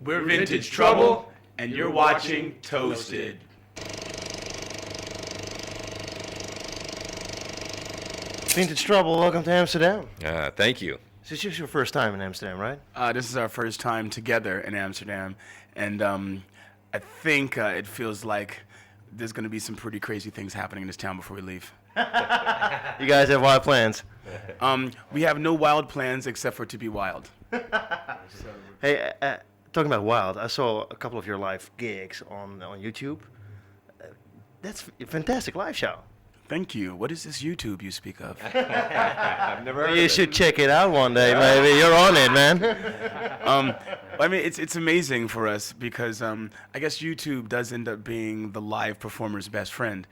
We're Vintage Trouble, and you're watching Toasted. Vintage Trouble, welcome to Amsterdam. Thank you. This is your first time in Amsterdam, right? This is our first time together in Amsterdam, and I think it feels like there's going to be some pretty crazy things happening in this town before we leave. You guys have wild plans? We have no wild plans except for to be wild. Hey, talking about wild, I saw a couple of your live gigs on YouTube. That's a fantastic live show. Thank you. What is this YouTube you speak of? I've never heard of You it. should check it out one day, maybe. You're on it, man. I mean, it's amazing for us because I guess YouTube does end up being the live performer's best friend.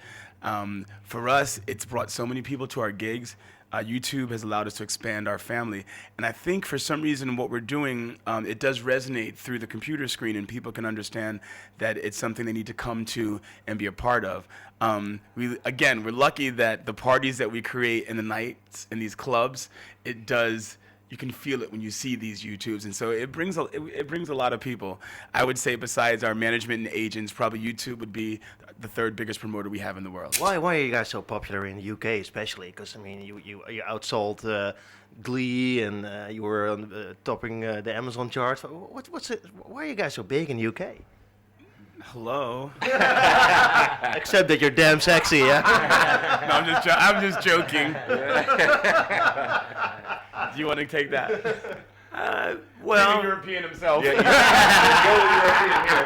For us, it's brought so many people to our gigs. YouTube has allowed us to expand our family. And I think for some reason what we're doing, it does resonate through the computer screen and people can understand that it's something they need to come to and be a part of. We're lucky that the parties that we create in the nights in these clubs, you can feel it when you see these YouTubes, and so it brings a lot of people. I would say besides our management and agents, probably YouTube would be the third biggest promoter we have in the world. Why are you guys so popular in the UK, especially? Because I mean, you outsold Glee, and you were topping the Amazon charts. What's it? Why are you guys so big in the UK? Hello. Except that you're damn sexy, yeah. No, I'm just joking. Do you want to take that? Well, Being European himself. European here.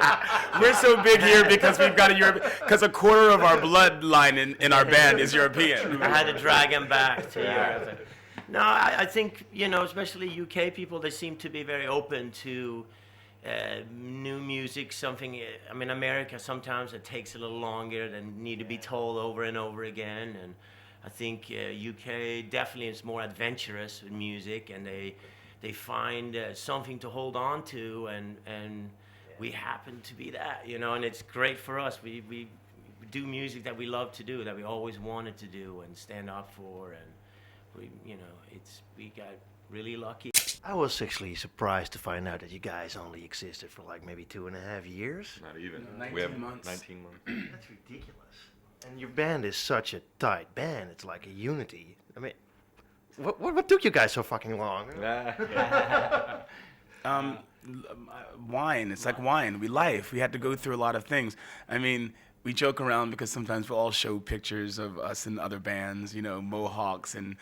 We're so big here because we've got because a quarter of our bloodline in our band is European. I had to drag him back to Europe. No, I think, especially UK people, they seem to be very open to new music, America sometimes it takes a little longer than need to be told over and over again, and I think UK definitely is more adventurous with music, and they find something to hold on to, and we happen to be that, and it's great for us. We do music that we love to do, that we always wanted to do and stand up for, and we got really lucky. I was actually surprised to find out that you guys only existed for like maybe 2.5 years. Not even. 19 we have months. 19 months. That's ridiculous. And your band is such a tight band. It's like a unity. I mean, what took you guys so fucking long? Wine. It's like wine. We had to go through a lot of things. I mean, we joke around because sometimes we'll all show pictures of us and other bands, mohawks and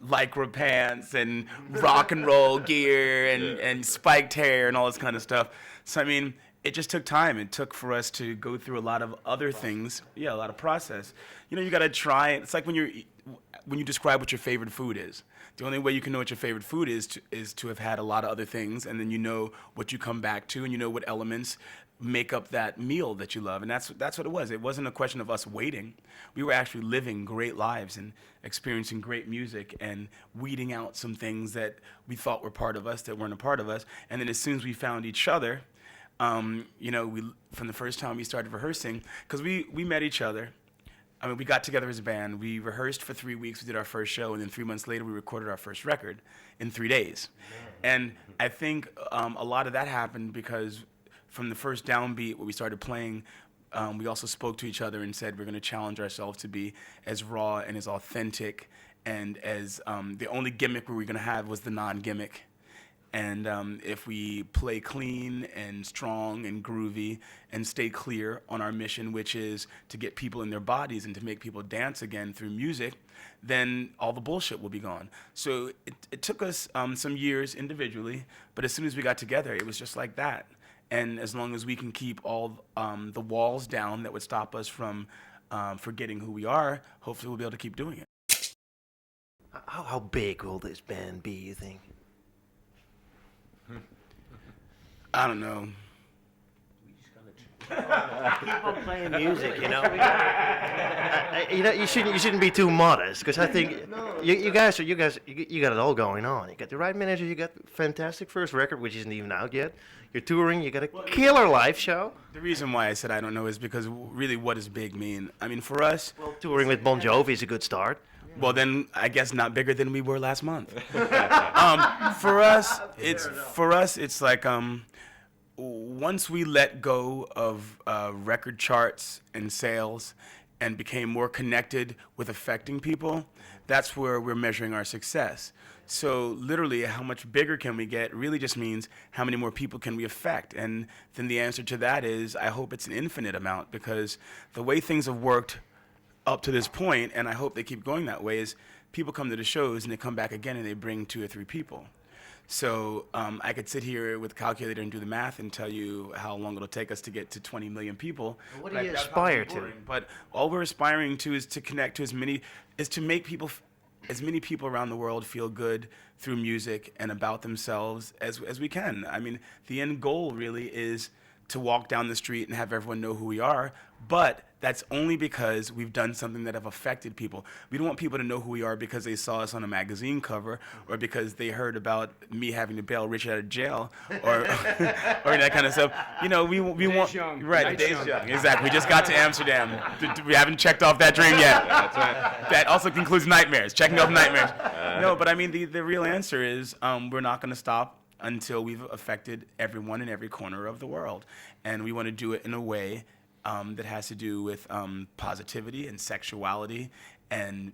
lycra pants and rock and roll gear and spiked hair and all this kind of stuff. So, I mean, it just took time. It took for us to go through a lot of other things. Yeah, a lot of process. You got to try. It's like when you describe what your favorite food is. The only way you can know what your favorite food is to have had a lot of other things, and then you know what you come back to, and you know what elements make up that meal that you love. And that's what it was. It wasn't a question of us waiting. We were actually living great lives and experiencing great music and weeding out some things that we thought were part of us that weren't a part of us. And then as soon as we found each other, from the first time we started rehearsing, because we met each other. I mean, we got together as a band. We rehearsed for 3 weeks. We did our first show, and then 3 months later, we recorded our first record in 3 days. And I think a lot of that happened because from the first downbeat where we started playing, we also spoke to each other and said we're going to challenge ourselves to be as raw and as authentic, and as the only gimmick we were going to have was the non-gimmick. And if we play clean and strong and groovy and stay clear on our mission, which is to get people in their bodies and to make people dance again through music, then all the bullshit will be gone. So it took us some years individually, but as soon as we got together, it was just like that. And as long as we can keep all the walls down that would stop us from forgetting who we are, hopefully we'll be able to keep doing it. How big will this band be, you think? I don't know. We just gotta keep on playing music, You shouldn't be too modest, because I think you guys got it all going on. You got the right manager, you got fantastic first record, which isn't even out yet. You're touring, you got a killer live show. The reason why I said I don't know is because really, what does big mean? I mean, for us, Well, touring with Bon Jovi is a good start. Well, then I guess not bigger than we were last month. For us, it's like once we let go of record charts and sales and became more connected with affecting people, that's where we're measuring our success. So literally, how much bigger can we get really just means how many more people can we affect. And then the answer to that is, I hope it's an infinite amount, because the way things have worked up to this point, and I hope they keep going that way, is people come to the shows and they come back again and they bring 2 or 3 people. So I could sit here with a calculator and do the math and tell you how long it'll take us to get to 20 million people. What do you aspire to? But all we're aspiring to is to connect to to make people, as many people around the world feel good through music and about themselves as we can. I mean, the end goal really is to walk down the street and have everyone know who we are, but that's only because we've done something that have affected people. We don't want people to know who we are because they saw us on a magazine cover, or because they heard about me having to bail Rich out of jail, or or that kind of stuff. You know, we want young. right. Night's Days young. exactly. We just got to Amsterdam. We haven't checked off that dream yet. That's right. That also concludes nightmares. Checking off nightmares. No, but I mean the real answer is we're not going to stop until we've affected everyone in every corner of the world, and we want to do it in a way that has to do with positivity and sexuality and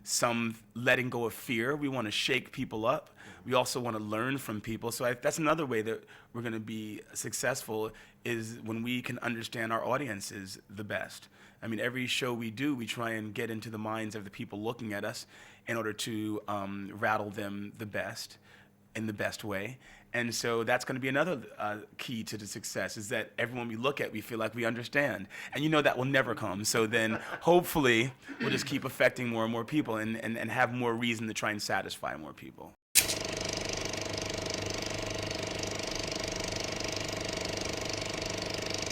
some letting go of fear. We want to shake people up. We also want to learn from people. So that's another way that we're going to be successful, is when we can understand our audiences the best. I mean, every show we do, we try and get into the minds of the people looking at us in order to rattle them the best, in the best way. And so that's going to be another key to the success, is that everyone we look at, we feel like we understand. And you know that will never come. So then hopefully we'll just keep affecting more and more people and have more reason to try and satisfy more people.